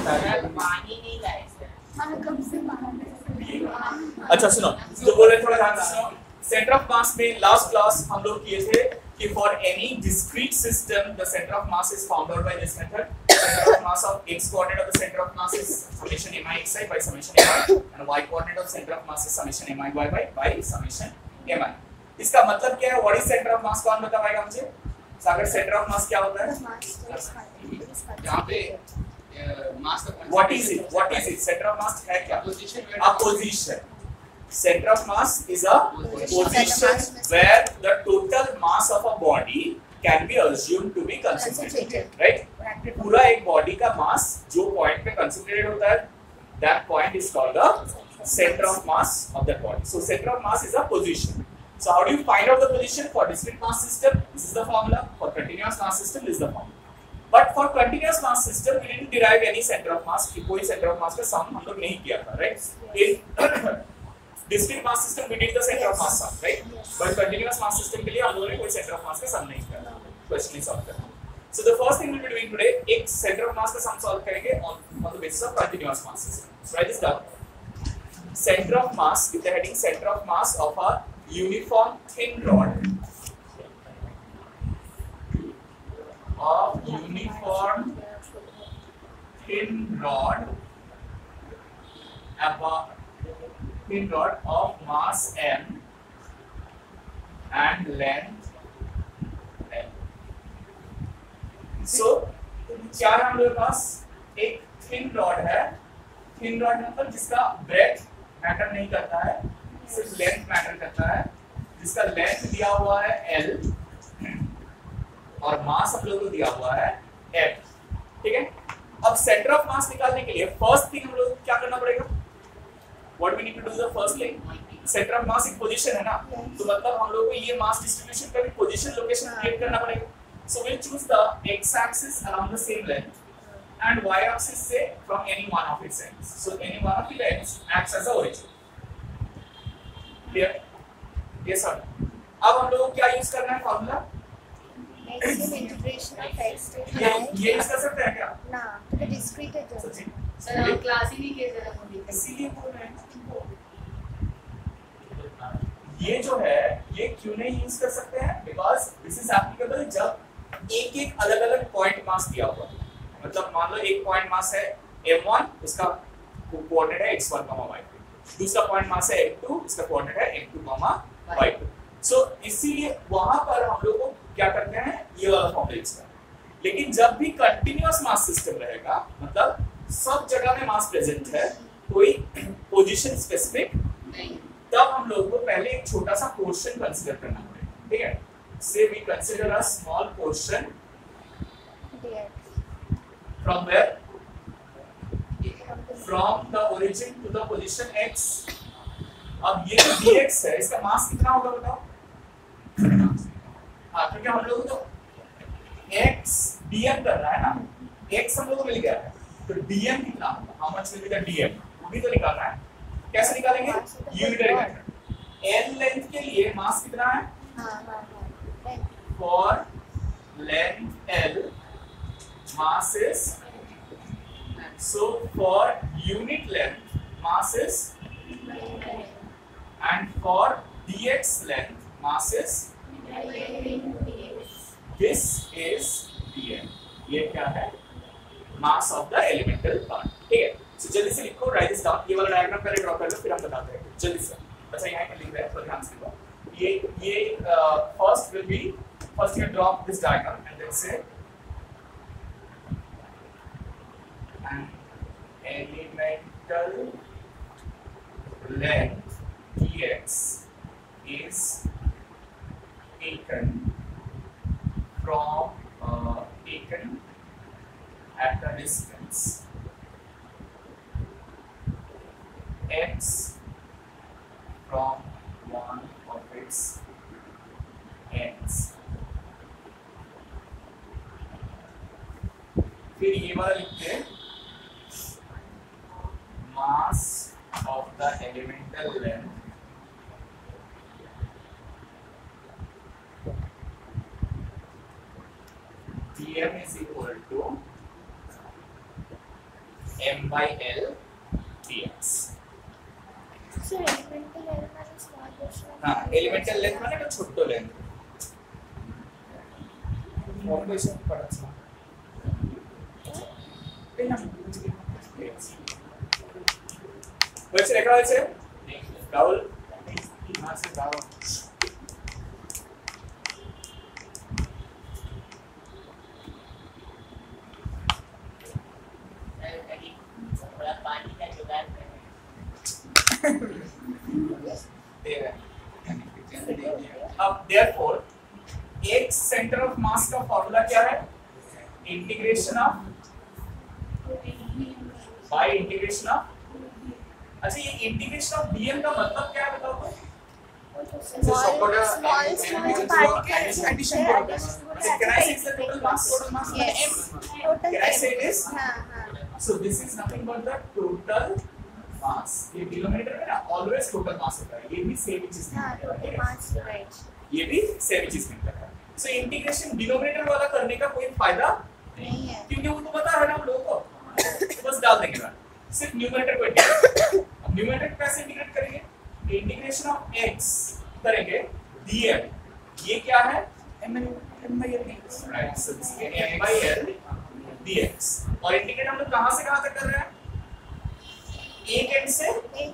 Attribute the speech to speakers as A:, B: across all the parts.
A: पानी नहीं लाए
B: अच्छा सुनो, तो बोले थोड़ा ध्यान से सुनो। सेंटर ऑफ मास में लास्ट क्लास हम लोग किए थे कि for any discrete system the centre of mass is found out by this method. Centre of mass of x coordinate of the center of mass is summation mi xi by summation mi and y coordinate of center of mass is summation mi y by summation mi। इसका मतलब क्या है? What is centre of मास? कौन बता पाएगा मुझे? सागर, centre of मास क्या होता है?
A: यहाँ पे मास का
B: what is it? What is it? Centre of मास है क्या? Position. Center of mass is a position where the total mass of a body can be assumed to be concentrated, right? पूरा एक body का mass जो point पे concentrated होता है, that point is called the center of mass of that body. So center of mass is a position. So how do you find out the position for discrete mass system? This is the formula. For continuous mass system, this is the formula. But for continuous mass system, we didn't derive any center of mass. कोई center of mass का sum हम लोग नहीं किया था, right? In discrete mass system we did the center of mass sum, right? But continuous mass system के लिए हम लोगों ने कोई center of mass का sum नहीं किया, question नहीं solve करना। So the first thing we will be doing today, एक center of mass का sum solve करेंगे on the basis of continuous mass system. So write this down. Center of mass with the heading center of mass of a uniform thin rod. Of uniform thin rod about thin rod of mass m and length l. So क्या है हम लोग के पास? एक thin rod है। thin rod मतलब जिसका breadth matter नहीं करता है, सिर्फ length मैटर करता है, जिसका length दिया हुआ है l और mass हम लोग को दिया हुआ है m, ठीक है? अब center of mass निकालने के लिए first thing हम लोग क्या करना पड़ेगा? What we need to do the first thing, center of mass एक position है ना, तो मतलब हम लोगों को ये mass distribution का भी position location create करना पड़ेगा। So we'll choose the x-axis along the same length and y-axis से from any one of its ends. So any one of the ends acts as a origin. Clear? Yes sir. अब हम लोगों को क्या use करना है formula?
C: Integration of x to
B: ये use कर सकते हैं क्या?
C: ना, तो डिस्क्रीट है जो।
A: सर हम क्लास ही नहीं किए जरा मुझे।
B: इसीलिए बोल रहे हैं ये जो है ये क्यों नहीं यूज कर सकते हैं? बिकॉज दिस इज एप्लीकेबल जब एक एक अलग अलग पॉइंट मास दिया हुआ है। मतलब मान लो एक पॉइंट मास है m1, उसका कोऑर्डिनेट है x1, y2। दूसरा पॉइंट मास है m2, उसका कोऑर्डिनेट है m2, y2। सो इसीलिए वहां पर हम लोग को क्या करते हैं, ये वाला फॉर्मूला यूज करते हैं। लेकिन जब भी कंटीन्यूअस मास सिस्टम रहेगा, मतलब सब जगह में मास प्रेजेंट है, कोई पोजीशन स्पेसिफिक नहीं, तब हम लोगों को पहले एक छोटा सा पोर्शन कंसीडर करना पड़ेगा, ठीक है? Say we consider a small portion from where, from the origin to the position x। अब ये जो dx है, इसका मास कितना होगा बताओ? हाँ, क्योंकि हम लोगों को तो x dm करना है ना, x हम लोगों को मिल गया है, तो dm कितना होगा? How much will be the dm? वो भी तो निकालना है। कैसे निकालेंगे? Unitary method. n लेंथ के लिए मास कितना है? For length l mass is, so for unit length mass is, and for dx length mass is, this is dm। ये क्या है? mass of the elemental part, ठीक है? So जल्दी से लिखो, write this down। ये वाला डायग्राम पहले ड्रॉ कर लो, फिर हम बताते हैं जल्दी से। अच्छा यहाँ पे लिख रहे हैं, तो ध्यान से लिखो। ये first will be, first you draw this diagram and then say an elemental length dx is taken from taken at the distance x from one of its ends। फिर ये वाला लिखते हैं, mass of the elemental length dm is equal to m by L dx.
C: So elemental L माने small portion.
B: हाँ, elemental length माने तो छोटो length. Formulation पढ़ा था. वैसे लिखा है राहुल यहाँ से राहुल
A: थोड़ा पानी का जुगाड़ करें
B: अब therefore एक सेंटर ऑफ मास का फॉर्मूला क्या है? Integration of bye integration of. अच्छा, ये इंटीग्रेशन ऑफ dm का मतलब क्या है बताओ तो?
C: Small particles.
B: Addition करोगे. Can I say it's the total mass? Total mass is
C: Yes.
B: m.
C: Total
B: Can I say this?
C: हाँ हाँ.
B: So this is nothing but the total mass. ये डिनोमिनेटर में ना always total mass होता है. ये भी सेम चीज
C: हाँ total mass right.
B: ये भी सेम चीज मिलता है. So इंटीग्रेशन डिनोमिनेटर वाला करने का कोई फायदा
C: नहीं है.
B: क्योंकि वो तो पता है ना हम लोगों को. तो बस डाल देंगे ना. सिर्फ न्यूमरेटर को इंटीग्रेट. अब न्यूमरेटर को कैसे इंटीग्रेट करेंगे? इंटीग्रेशन ऑफ x करेंगे dm. ये क्या है? m by l dx. Right. So this is m by l dx. और इंटीग्रेट हम लोग कहां से कहां तक कर रहे हैं? एक एंड से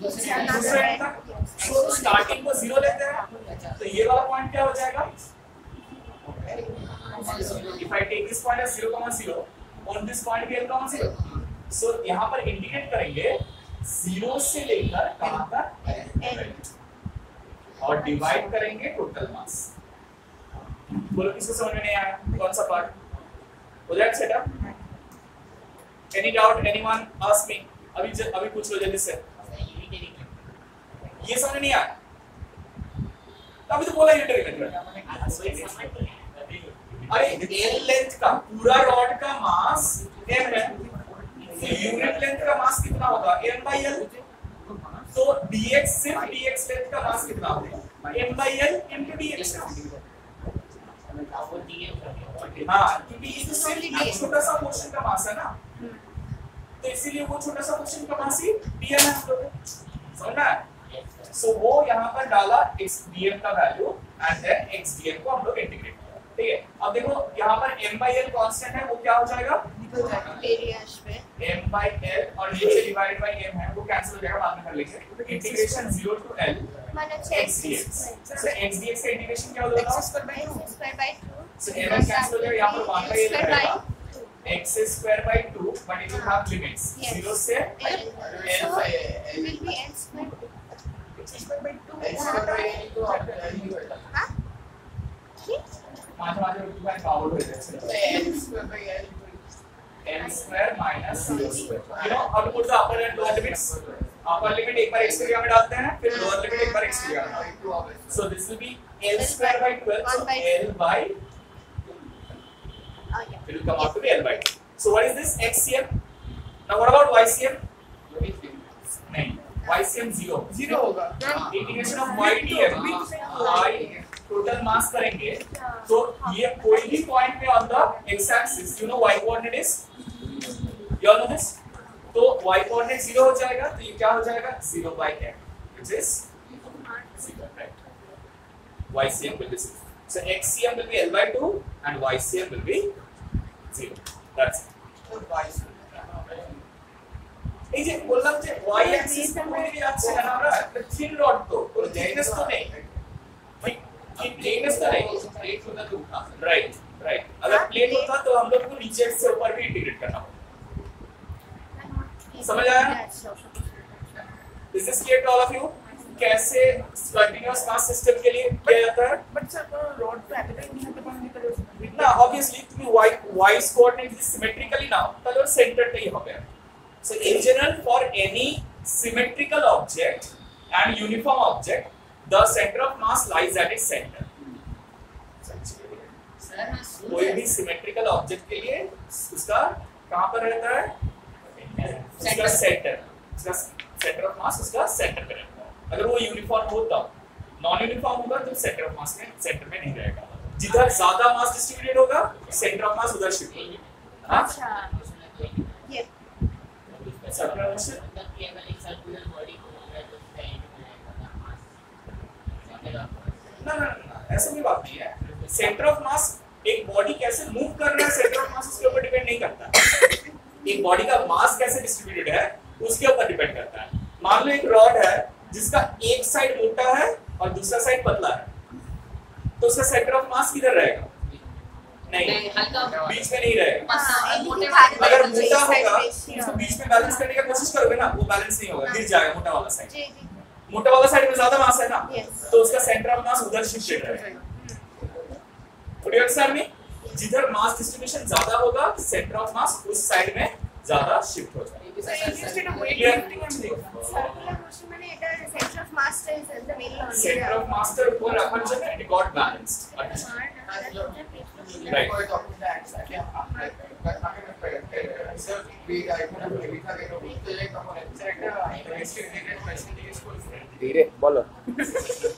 B: दूसरे एंड तक. सो स्टार्टिंग को 0 लेते हैं. तो ये वाला पॉइंट क्या हो जाएगा? If I take this point as 0,0, on this point भी l,0. So यहाँ पर इंटीग्रेट करेंगे 0 से लेकर कहाँ तक? और डिवाइड करेंगे टोटल मास. बोलो किसको समझ में नहीं आया? कौन सा पार्ट? हो जाएगा setup? Any doubt? Anyone ask me? अभी पूछ लो जल्दी से. ये समझ में नहीं आया? अभी तो बोला यूनिटरी मेथड. अरे l लेंथ का पूरा रॉड का मास m है. तो यूनिट लेंथ का मास कितना होगा? m by l. तो dx सिर्फ dx लेंथ का मास कितना होगा? m by l into dx. हाँ, क्योंकि ये सिर्फ छोटा सा पोर्शन का मास है ना. तो इसीलिए वो छोटा सा पोर्शन का मास ही dm है हम लोग. समझना है? सो वो यहाँ पर डाला x dm का value and then x dm को हम लोग इंटीग्रेट किया. ठीक है. अब देखो यहाँ पर m by l कांस्टेंट है, वो क्या हो जाएगा?
C: एरियाज पे
B: m by l और नीचे डिवाइड बाय m है, वो कैंसिल हो जाएगा. बाद में कर लेंगे. इंटीग्रेशन 0 to l
C: माने
B: x dx. सो x dx का इंटीग्रेशन क्या होगा?
C: x square by 2.
B: So m cancel हो जाएगा. यहाँ पर 1 by l रहेगा. x square by 2 but it will have limits. 0 से
C: L. So it will be L square.
B: x square by 2.
C: हाँ?
B: मैथमेटिक्स का पावर हो जाएगा. n square minus 0 square. You know how to put the upper and lower limits? Upper limit एक बार x की जगह में डालते हैं, फिर lower limit एक बार x की जगह में डालते हैं. So this will be l square by 12. So l by it will come out to be l by 2. So what is this xcm? Now what about ycm? नहीं, ycm 0 होगा. Integration of y dm. y total mass करेंगे. तो ये कोई भी point पे on the x axis, you know y coordinate is? You all know this? तो y coordinate 0 हो जाएगा. तो ये क्या हो जाएगा? 0 by m, which is 0, right? ycm will be 0. So xcm will be l by 2 and ycm will be 0. That's it. এই যে বললাম যে y axis কোনদিকে যাচ্ছে না আমরা থিন রড তো কোনো থিকনেস তো নেই ভাই থিকনেस तो नहीं प्लेट होता तो राइट अगर प्लेट होता तो हम लोग को नीचे से ऊपर भी इंटीग्रेट करना होता. समझ आया? This is clear to all of you? कैसे कंटीन्यूअस मास सिस्टम के लिए किया जाता है? बट सर रॉड पे एप्लाई नहीं होता पानी का ना ऑब्वियसली तुम्हें y coordinate is symmetrically now तो सेंटर पे ही हो गया. So in general, for any symmetrical object and uniform object, the center of mass lies at its center. कोई भी symmetrical object के लिए उसका कहाँ पर रहता है? उसका center. उसका center of mass उसका center पे रहता है. अगर वो uniform होता, non-uniform होगा तो center of mass में center में नहीं रहेगा. जिधर ज़्यादा mass distributed होगा, center of mass उधर shift होगा. हाँ? क्वेश्चन?
A: मतलब कि अगर एक सर्कुलर बॉडी को होगा तो उसका एंड में रहेगा मास
B: ना ऐसा कोई बात नहीं है। सेंटर ऑफ मास, एक बॉडी कैसे मूव कर रहा है सेंटर ऑफ मास उसके ऊपर डिपेंड नहीं करता। एक बॉडी का मास कैसे डिस्ट्रीब्यूटेड है उसके ऊपर डिपेंड करता है। मान लो एक रॉड है जिसका एक साइड मोटा है और दूसरा साइड पतला है, तो उसका सेंटर ऑफ मास किधर रहेगा? नहीं,
A: हल्का
B: बीच में नहीं रहेगा।
C: मोटे
B: अगर मोटा होगा तो उसको बीच में बैलेंस करने की कोशिश करोगे ना, वो बैलेंस नहीं होगा, गिर जाएगा मोटा वाला साइड। मोटा वाला साइड में ज्यादा मास है ना, तो उसका सेंटर ऑफ मास उधर शिफ्टेड रहेगा। Would you understand me? जिधर मास डिस्ट्रीब्यूशन ज्यादा होगा सेंटर ऑफ मास उस साइड में ज्यादा शिफ्ट हो जाएगा।
C: सर्कुलर मोशन মানে এটা centre of mass is in the middle only
B: centre of mass के ऊपर अपन जो है इट गॉट बैलेंस्ड। Right.
D: धीरे बोलो।